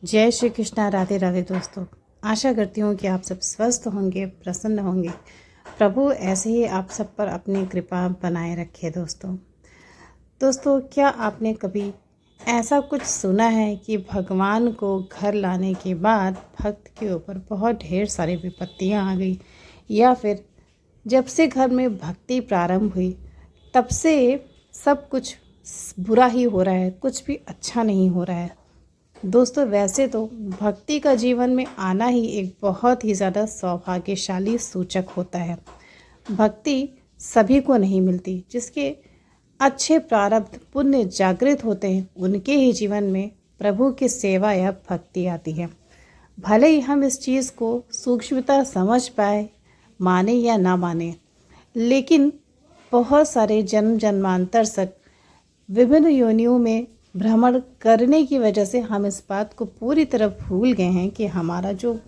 जय श्री कृष्णा। राधे राधे दोस्तों। आशा करती हूँ कि आप सब स्वस्थ होंगे, प्रसन्न होंगे। प्रभु ऐसे ही आप सब पर अपनी कृपा बनाए रखे। दोस्तों, क्या आपने कभी ऐसा कुछ सुना है कि भगवान को घर लाने के बाद भक्त के ऊपर बहुत ढेर सारी विपत्तियाँ आ गई, या फिर जब से घर में भक्ति प्रारंभ हुई तब से सब कुछ बुरा ही हो रहा है, कुछ भी अच्छा नहीं हो रहा है। दोस्तों, वैसे तो भक्ति का जीवन में आना ही एक बहुत ही ज़्यादा सौभाग्यशाली सूचक होता है। भक्ति सभी को नहीं मिलती। जिसके अच्छे प्रारब्ध पुण्य जागृत होते हैं उनके ही जीवन में प्रभु की सेवा या भक्ति आती है। भले ही हम इस चीज़ को सूक्ष्मता समझ पाए, माने या ना माने, लेकिन बहुत सारे जन्म जन्मांतर तक विभिन्न योनियों में भ्रमण करने की वजह से हम इस बात को पूरी तरह भूल गए हैं कि हमारा जो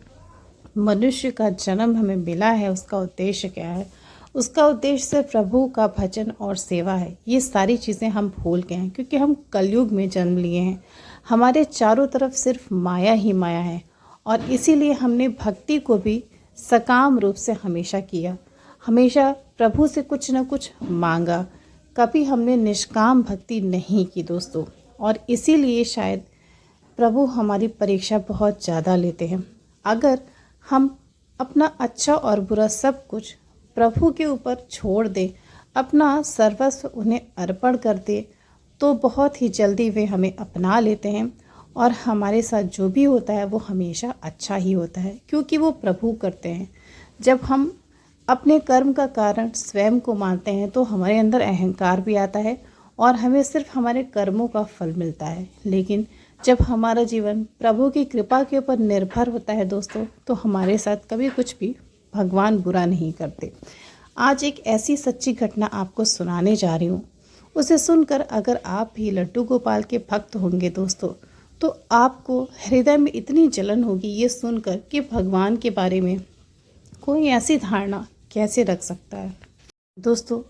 मनुष्य का जन्म हमें मिला है उसका उद्देश्य क्या है। उसका उद्देश्य सिर्फ प्रभु का भजन और सेवा है। ये सारी चीज़ें हम भूल गए हैं क्योंकि हम कलयुग में जन्म लिए हैं। हमारे चारों तरफ सिर्फ माया ही माया है और इसीलिए हमने भक्ति को भी सकाम रूप से हमेशा किया, हमेशा प्रभु से कुछ न कुछ मांगा। कभी हमने निष्काम भक्ति नहीं की दोस्तों, और इसीलिए शायद प्रभु हमारी परीक्षा बहुत ज़्यादा लेते हैं। अगर हम अपना अच्छा और बुरा सब कुछ प्रभु के ऊपर छोड़ दें, अपना सर्वस्व उन्हें अर्पण कर दें, तो बहुत ही जल्दी वे हमें अपना लेते हैं और हमारे साथ जो भी होता है वो हमेशा अच्छा ही होता है, क्योंकि वो प्रभु करते हैं। जब हम अपने कर्म का कारण स्वयं को मानते हैं तो हमारे अंदर अहंकार भी आता है और हमें सिर्फ हमारे कर्मों का फल मिलता है। लेकिन जब हमारा जीवन प्रभु की कृपा के ऊपर निर्भर होता है दोस्तों, तो हमारे साथ कभी कुछ भी भगवान बुरा नहीं करते। आज एक ऐसी सच्ची घटना आपको सुनाने जा रही हूँ। उसे सुनकर अगर आप भी लड्डू गोपाल के भक्त होंगे दोस्तों, तो आपको हृदय में इतनी जलन होगी ये सुनकर कि भगवान के बारे में कोई ऐसी धारणा कैसे रख सकता है। दोस्तों,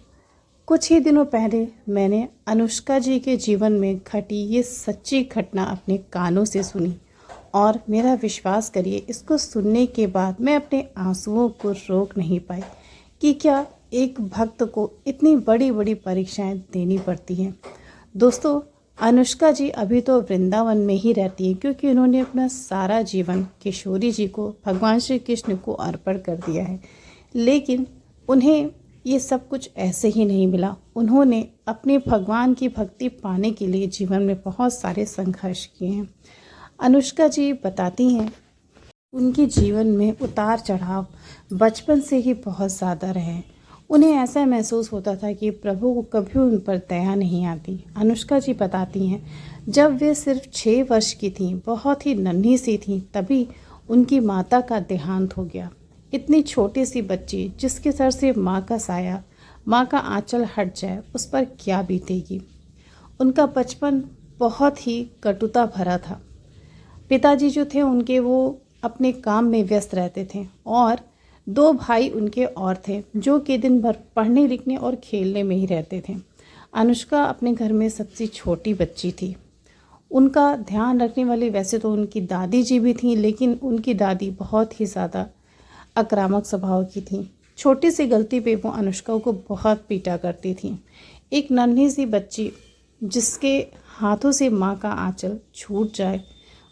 कुछ ही दिनों पहले मैंने अनुष्का जी के जीवन में घटी ये सच्ची घटना अपने कानों से सुनी, और मेरा विश्वास करिए, इसको सुनने के बाद मैं अपने आंसुओं को रोक नहीं पाई कि क्या एक भक्त को इतनी बड़ी बड़ी परीक्षाएं देनी पड़ती हैं। दोस्तों, अनुष्का जी अभी तो वृंदावन में ही रहती है क्योंकि उन्होंने अपना सारा जीवन किशोरी जी को, भगवान श्री कृष्ण को अर्पण कर दिया है। लेकिन उन्हें ये सब कुछ ऐसे ही नहीं मिला। उन्होंने अपने भगवान की भक्ति पाने के लिए जीवन में बहुत सारे संघर्ष किए हैं। अनुष्का जी बताती हैं उनके जीवन में उतार चढ़ाव बचपन से ही बहुत ज़्यादा रहे। उन्हें ऐसा महसूस होता था कि प्रभु को कभी उन पर दया नहीं आती। अनुष्का जी बताती हैं जब वे सिर्फ 6 वर्ष की थीं, बहुत ही नन्ही सी थीं, तभी उनकी माता का देहांत हो गया। इतनी छोटी सी बच्ची जिसके सर से माँ का साया, माँ का आंचल हट जाए, उस पर क्या बीतेगी। उनका बचपन बहुत ही कटुता भरा था। पिताजी जो थे उनके, वो अपने काम में व्यस्त रहते थे और 2 भाई उनके और थे जो कि दिन भर पढ़ने लिखने और खेलने में ही रहते थे। अनुष्का अपने घर में सबसे छोटी बच्ची थी। उनका ध्यान रखने वाली वैसे तो उनकी दादी जी भी थीं, लेकिन उनकी दादी बहुत ही ज़्यादा आक्रामक स्वभाव की थी। छोटी सी गलती पे वो अनुष्का को बहुत पीटा करती थी। एक नन्ही सी बच्ची जिसके हाथों से माँ का आंचल छूट जाए,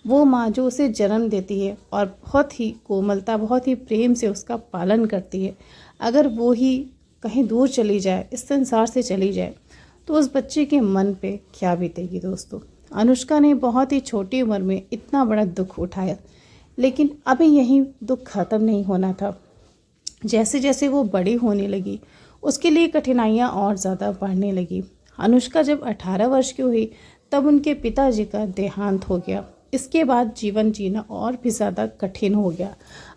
वो माँ जो उसे जन्म देती है और बहुत ही कोमलता, बहुत ही प्रेम से उसका पालन करती है, अगर वो ही कहीं दूर चली जाए, इस संसार से चली जाए, तो उस बच्चे के मन पे क्या बीतेगी दोस्तों। अनुष्का ने बहुत ही छोटी उम्र में इतना बड़ा दुख उठाया, लेकिन अभी यही दुख खत्म नहीं होना था। जैसे जैसे वो बड़ी होने लगी उसके लिए कठिनाइयाँ और ज़्यादा बढ़ने लगी। अनुष्का जब 18 वर्ष की हुई तब उनके पिताजी का देहांत हो गया। इसके बाद जीवन जीना और भी ज़्यादा कठिन हो गया।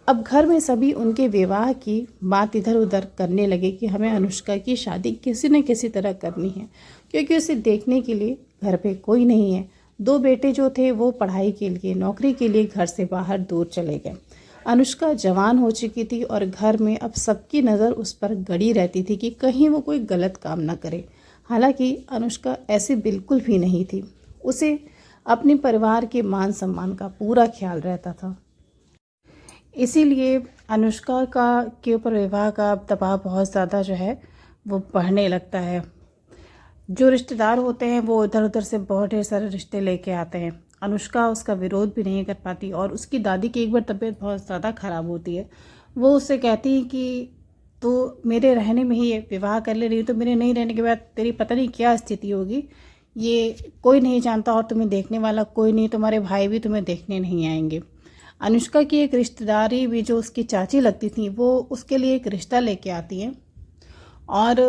अब घर में सभी उनके विवाह की बात इधर उधर करने लगे कि हमें अनुष्का की शादी किसी न किसी तरह करनी है, क्योंकि उसे देखने के लिए घर पे कोई नहीं है। 2 बेटे जो थे वो पढ़ाई के लिए, नौकरी के लिए घर से बाहर दूर चले गए। अनुष्का जवान हो चुकी थी और घर में अब सबकी नज़र उस पर गड़ी रहती थी कि कहीं वो कोई गलत काम ना करे। हालांकि अनुष्का ऐसी बिल्कुल भी नहीं थी। उसे अपने परिवार के मान सम्मान का पूरा ख्याल रहता था। इसीलिए अनुष्का के ऊपर विवाह का दबाव बहुत ज़्यादा जो है वो बढ़ने लगता है। जो रिश्तेदार होते हैं वो इधर उधर से बहुत ढेर सारे रिश्ते लेके आते हैं। अनुष्का उसका विरोध भी नहीं कर पाती और उसकी दादी की एक बार तबीयत बहुत ज़्यादा ख़राब होती है। वो उससे कहती है कि तो मेरे रहने में ही विवाह कर ले रही, तो मेरे नहीं रहने के बाद तेरी पता नहीं क्या स्थिति होगी, ये कोई नहीं जानता और तुम्हें देखने वाला कोई नहीं, तुम्हारे भाई भी तुम्हें देखने नहीं आएंगे। अनुष्का की एक रिश्तेदारी भी जो उसकी चाची लगती थी वो उसके लिए एक रिश्ता लेके आती हैं और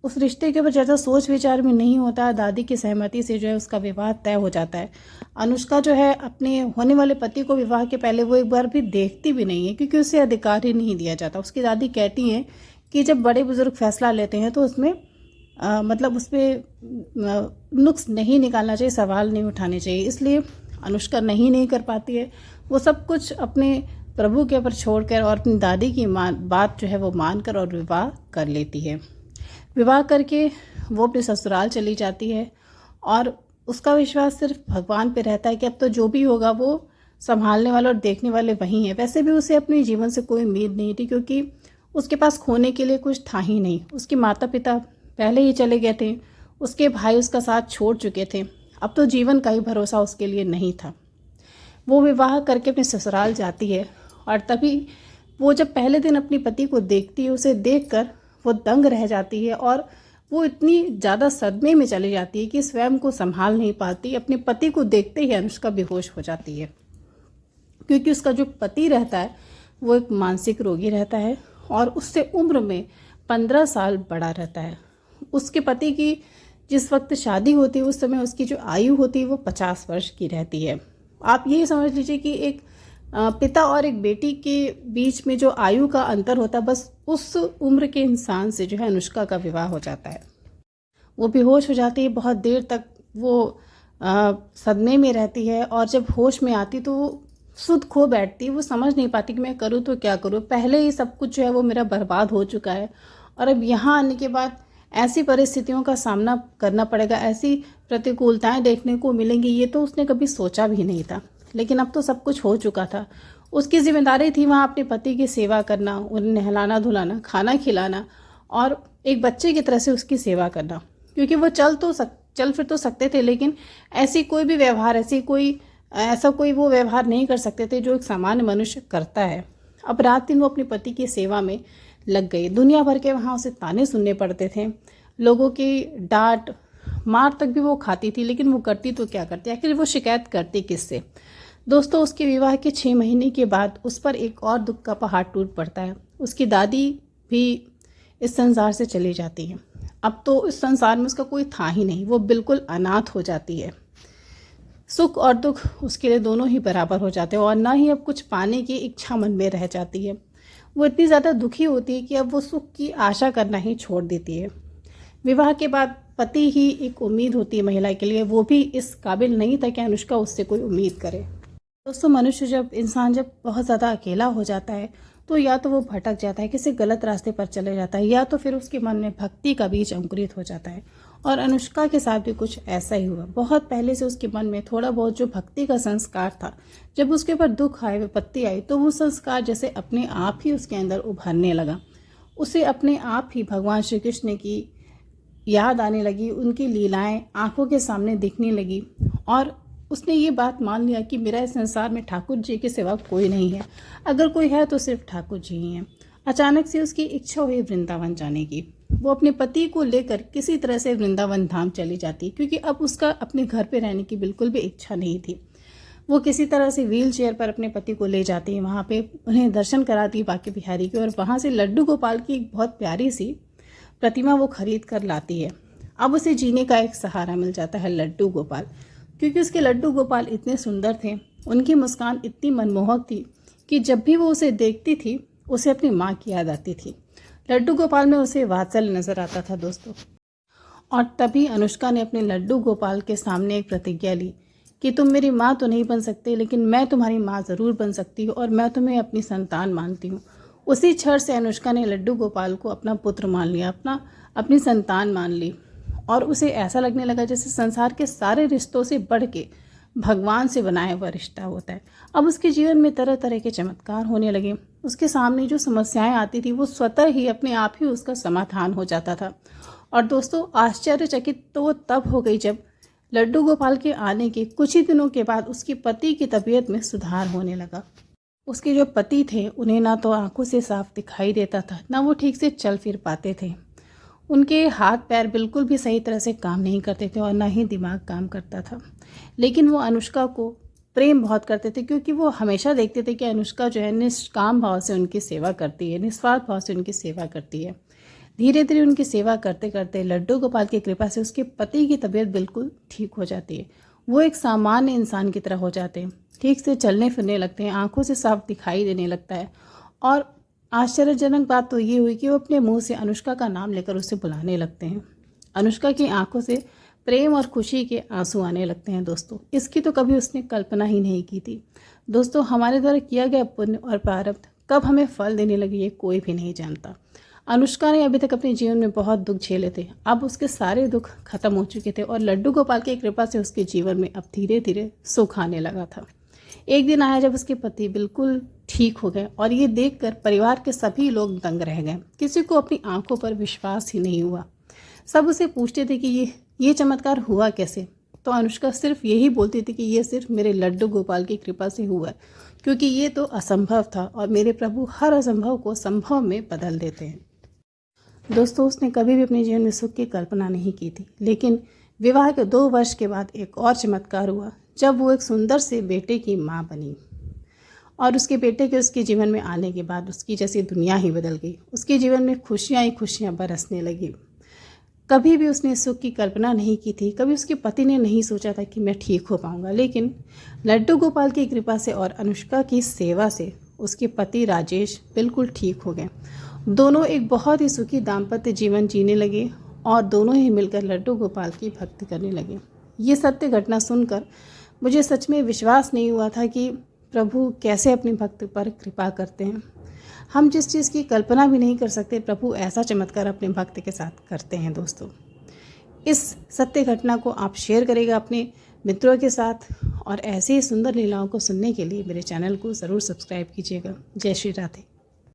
उस रिश्ते के ऊपर ज़्यादा सोच विचार भी नहीं होता है। दादी की सहमति से जो है उसका विवाह तय हो जाता है। अनुष्का जो है अपने होने वाले पति को विवाह के पहले वो एक बार भी देखती भी नहीं है, क्योंकि उसे अधिकार ही नहीं दिया जाता। उसकी दादी कहती हैं कि जब बड़े बुजुर्ग फैसला लेते हैं तो उसमें मतलब उस पर नुक्स नहीं निकालना चाहिए, सवाल नहीं उठाने चाहिए। इसलिए अनुष्का नहीं कर पाती है। वो सब कुछ अपने प्रभु के ऊपर छोड़कर और अपनी दादी की बात जो है वो मानकर और विवाह कर लेती है। विवाह करके वो अपने ससुराल चली जाती है और उसका विश्वास सिर्फ भगवान पे रहता है कि अब तो जो भी होगा वो संभालने वाले और देखने वाले वही हैं। वैसे भी उसे अपने जीवन से कोई उम्मीद नहीं थी, क्योंकि उसके पास खोने के लिए कुछ था ही नहीं। उसके माता पिता पहले ही चले गए थे, उसके भाई उसका साथ छोड़ चुके थे। अब तो जीवन का ही भरोसा उसके लिए नहीं था। वो विवाह करके अपने ससुराल जाती है और तभी वो जब पहले दिन अपने पति को देखती है, उसे देखकर वो दंग रह जाती है और वो इतनी ज़्यादा सदमे में चली जाती है कि स्वयं को संभाल नहीं पाती। अपने पति को देखते ही अनुष्का बेहोश हो जाती है, क्योंकि उसका जो पति रहता है वो एक मानसिक रोगी रहता है और उससे उम्र में 15 साल बड़ा रहता है। उसके पति की जिस वक्त शादी होती है उस समय उसकी जो आयु होती है वो 50 वर्ष की रहती है। आप ये समझ लीजिए कि एक पिता और एक बेटी के बीच में जो आयु का अंतर होता है, बस उस उम्र के इंसान से जो है अनुष्का का विवाह हो जाता है। वो बेहोश हो जाती है, बहुत देर तक वो सदमे में रहती है और जब होश में आती तो वो सुध खो बैठती है। वो समझ नहीं पाती कि मैं करूँ तो क्या करूँ, पहले ही सब कुछ जो है वो मेरा बर्बाद हो चुका है और अब यहाँ आने के बाद ऐसी परिस्थितियों का सामना करना पड़ेगा, ऐसी प्रतिकूलताएं देखने को मिलेंगी, ये तो उसने कभी सोचा भी नहीं था। लेकिन अब तो सब कुछ हो चुका था। उसकी जिम्मेदारी थी वहाँ अपने पति की सेवा करना, उन्हें नहलाना धुलाना, खाना खिलाना और एक बच्चे की तरह से उसकी सेवा करना, क्योंकि वो चल फिर तो सकते थे, लेकिन ऐसी कोई भी व्यवहार ऐसा कोई वो व्यवहार नहीं कर सकते थे जो एक सामान्य मनुष्य करता है। अब रात दिन वो अपने पति की सेवा में लग गई। दुनिया भर के वहाँ उसे ताने सुनने पड़ते थे, लोगों की डांट मार तक भी वो खाती थी, लेकिन वो करती तो क्या करती, आखिर वो शिकायत करती किससे। दोस्तों, उसके विवाह के 6 महीने के बाद उस पर एक और दुख का पहाड़ टूट पड़ता है। उसकी दादी भी इस संसार से चली जाती है। अब तो इस संसार में उसका कोई था ही नहीं, वो बिल्कुल अनाथ हो जाती है। सुख और दुख उसके लिए दोनों ही बराबर हो जाते हैं और ना ही अब कुछ पाने की इच्छा मन में रह जाती है। वो इतनी ज़्यादा दुखी होती है कि अब वो सुख की आशा करना ही छोड़ देती है। विवाह के बाद पति ही एक उम्मीद होती है महिला के लिए, वो भी इस काबिल नहीं था कि अनुष्का उससे कोई उम्मीद करे। दोस्तों, इंसान जब बहुत ज़्यादा अकेला हो जाता है तो या तो वो भटक जाता है, किसी गलत रास्ते पर चले जाता है, या तो फिर उसके मन में भक्ति का बीज अंकुरित हो जाता है। और अनुष्का के साथ भी कुछ ऐसा ही हुआ। बहुत पहले से उसके मन में थोड़ा बहुत जो भक्ति का संस्कार था, जब उसके ऊपर दुख आए, विपत्ति आई, तो वो संस्कार जैसे अपने आप ही उसके अंदर उभरने लगा। उसे अपने आप ही भगवान श्री कृष्ण की याद आने लगी, उनकी लीलाएं आंखों के सामने दिखने लगी और उसने ये बात मान लिया कि मेरा इस संसार में ठाकुर जी के सिवा कोई नहीं है, अगर कोई है तो सिर्फ ठाकुर जी ही हैं। अचानक से उसकी इच्छा हुई वृंदावन जाने की। वो अपने पति को लेकर किसी तरह से वृंदावन धाम चली जाती, क्योंकि अब उसका अपने घर पे रहने की बिल्कुल भी इच्छा नहीं थी। वो किसी तरह से व्हील चेयर पर अपने पति को ले जाती है, वहाँ पे उन्हें दर्शन कराती है बांके बिहारी के, और वहाँ से लड्डू गोपाल की एक बहुत प्यारी सी प्रतिमा वो खरीद कर लाती है। अब उसे जीने का एक सहारा मिल जाता है लड्डू गोपाल, क्योंकि उसके लड्डू गोपाल इतने सुंदर थे, उनकी मुस्कान इतनी मनमोहक थी कि जब भी वो उसे देखती थी उसे अपनी माँ की याद आती थी। लड्डू गोपाल में उसे वात्सल्य नजर आता था दोस्तों। और तभी अनुष्का ने अपने लड्डू गोपाल के सामने एक प्रतिज्ञा ली कि तुम मेरी माँ तो नहीं बन सकते, लेकिन मैं तुम्हारी माँ ज़रूर बन सकती हूँ और मैं तुम्हें अपनी संतान मानती हूँ। उसी क्षण से अनुष्का ने लड्डू गोपाल को अपना पुत्र मान लिया, अपनी संतान मान ली, और उसे ऐसा लगने लगा जैसे संसार के सारे रिश्तों से बढ़ के भगवान से बनाया हुआ रिश्ता होता है। अब उसके जीवन में तरह तरह के चमत्कार होने लगे। उसके सामने जो समस्याएं आती थी वो स्वतः ही अपने आप ही उसका समाधान हो जाता था। और दोस्तों, आश्चर्यचकित तो वो तब हो गई जब लड्डू गोपाल के आने के कुछ ही दिनों के बाद उसके पति की तबीयत में सुधार होने लगा। उसके जो पति थे उन्हें ना तो आंखों से साफ दिखाई देता था, ना वो ठीक से चल फिर पाते थे। उनके हाथ पैर बिल्कुल भी सही तरह से काम नहीं करते थे और ना ही दिमाग काम करता था। लेकिन वो अनुष्का को प्रेम बहुत करते थे, क्योंकि वो हमेशा देखते थे कि अनुष्का जो है निष्काम भाव से उनकी सेवा करती है, निस्वार्थ भाव से उनकी सेवा करती है। धीरे धीरे उनकी सेवा करते करते लड्डू गोपाल की कृपा से उसके पति की तबीयत बिल्कुल ठीक हो जाती है। वो एक सामान्य इंसान की तरह हो जाते हैं, ठीक से चलने फिरने लगते हैं, आंखों से साफ दिखाई देने लगता है। और आश्चर्यजनक बात तो ये हुई कि वो अपने मुंह से अनुष्का का नाम लेकर उसे बुलाने लगते हैं। अनुष्का की आंखों से प्रेम और खुशी के आंसू आने लगते हैं। दोस्तों, इसकी तो कभी उसने कल्पना ही नहीं की थी। दोस्तों, हमारे द्वारा किया गया पुण्य और प्रारब्ध कब हमें फल देने लगे ये कोई भी नहीं जानता। अनुष्का ने अभी तक अपने जीवन में बहुत दुख झेले थे, अब उसके सारे दुख खत्म हो चुके थे और लड्डू गोपाल की कृपा से उसके जीवन में अब धीरे धीरे सुख आने लगा था। एक दिन आया जब उसके पति बिल्कुल ठीक हो गए और ये देखकर परिवार के सभी लोग दंग रह गए। किसी को अपनी आंखों पर विश्वास ही नहीं हुआ। सब उसे पूछते थे कि ये चमत्कार हुआ कैसे। तो अनुष्का सिर्फ यही बोलती थी कि ये सिर्फ मेरे लड्डू गोपाल की कृपा से हुआ, क्योंकि ये तो असंभव था और मेरे प्रभु हर असंभव को संभव में बदल देते हैं। दोस्तों, उसने कभी भी अपने जीवन में सुख की कल्पना नहीं की थी, लेकिन विवाह के 2 वर्ष के बाद एक और चमत्कार हुआ जब वो एक सुंदर से बेटे की माँ बनी। और उसके बेटे के उसके जीवन में आने के बाद उसकी जैसी दुनिया ही बदल गई। उसके जीवन में खुशियाँ ही खुशियाँ बरसने लगी। कभी भी उसने सुख की कल्पना नहीं की थी, कभी उसके पति ने नहीं सोचा था कि मैं ठीक हो पाऊँगा। लेकिन लड्डू गोपाल की कृपा से और अनुष्का की सेवा से उसके पति राजेश बिल्कुल ठीक हो गए। दोनों एक बहुत ही सुखी दाम्पत्य जीवन जीने लगे और दोनों ही मिलकर लड्डू गोपाल की भक्ति करने लगे। ये सत्य घटना सुनकर मुझे सच में विश्वास नहीं हुआ था कि प्रभु कैसे अपने भक्त पर कृपा करते हैं। हम जिस चीज़ की कल्पना भी नहीं कर सकते, प्रभु ऐसा चमत्कार अपने भक्त के साथ करते हैं। दोस्तों, इस सत्य घटना को आप शेयर करेगा अपने मित्रों के साथ और ऐसे ही सुंदर लीलाओं को सुनने के लिए मेरे चैनल को ज़रूर सब्सक्राइब कीजिएगा। जय श्री राधे।